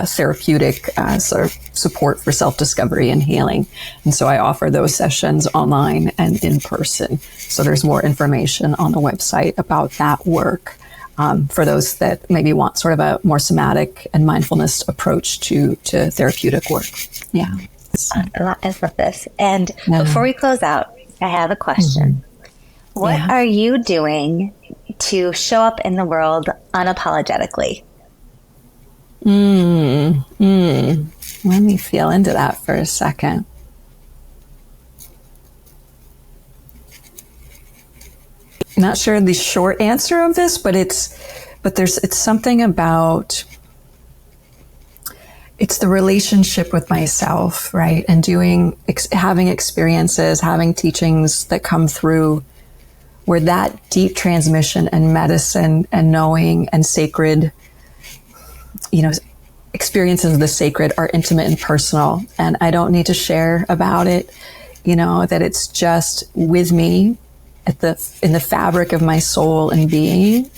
therapeutic sort of support for self-discovery and healing. And so I offer those sessions online and in person. So there's more information on the website about that work. for those that maybe want sort of a more somatic and mindfulness approach to therapeutic work. Yeah. I love this. And before we close out, I have a question. What are you doing to show up in the world unapologetically? Let me feel into that for a second. Not sure the short answer of this, but it's something about, it's the relationship with myself, right? And having experiences, having teachings that come through where that deep transmission and medicine and knowing and sacred, experiences of the sacred are intimate and personal. And I don't need to share about it, that it's just with me in the fabric of my soul and being,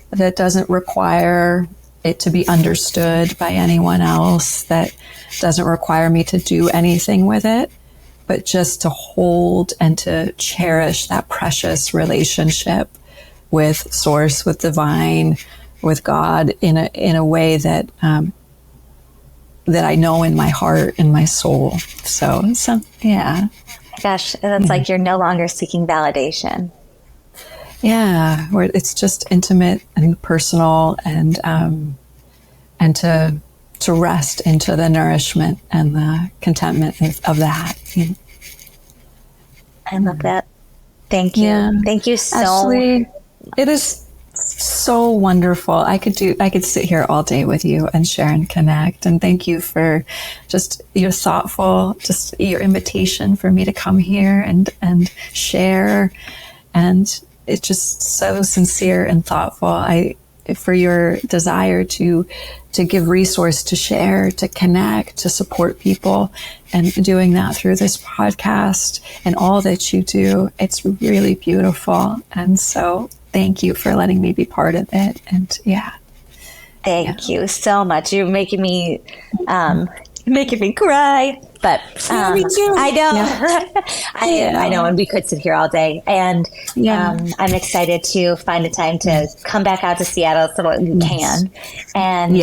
that doesn't require it to be understood by anyone else, that doesn't require me to do anything with it, but just to hold and to cherish that precious relationship with Source, with Divine, with God in a way that that I know in my heart, in my soul. So yeah. Gosh, that's like you're no longer seeking validation. Yeah, where it's just intimate and personal, and to rest into the nourishment and the contentment of that. I love that. Thank you. Yeah. Thank you so Ashley, it is so wonderful. I could sit here all day with you and share and connect. And thank you for just your thoughtful, just your invitation for me to come here and share. And it's just so sincere and thoughtful. For your desire to give resource, to share, to connect, to support people, and doing that through this podcast and all that you do. It's really beautiful. And so thank you for letting me be part of it. And thank you so much. You're making me cry. But me too. I know. Yeah. I know, and we could sit here all day. And I'm excited to find a time to come back out to Seattle so that we can. And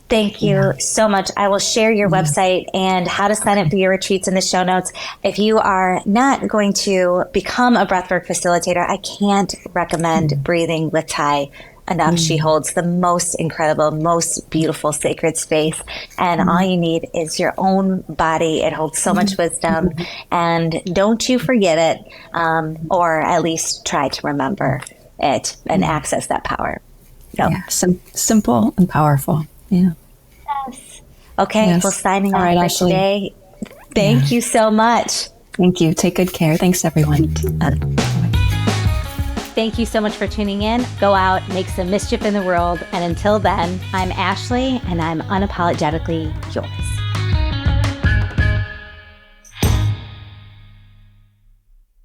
thank you so much. I will share your website and how to sign up for your retreats in the show notes. If you are not going to become a breathwork facilitator, I can't recommend Breathing with Tai enough. She holds the most incredible, most beautiful sacred space, and all you need is your own body. It holds so much wisdom, and don't you forget it, or at least try to remember it and access that power. So. Yeah, simple and powerful. Yeah. Yes. Okay. Well, signing off for Ashley. today. Thank you so much. Thank you. Take good care. Thanks, everyone. Thank you so much for tuning in. Go out, make some mischief in the world. And until then, I'm Ashley, and I'm unapologetically yours.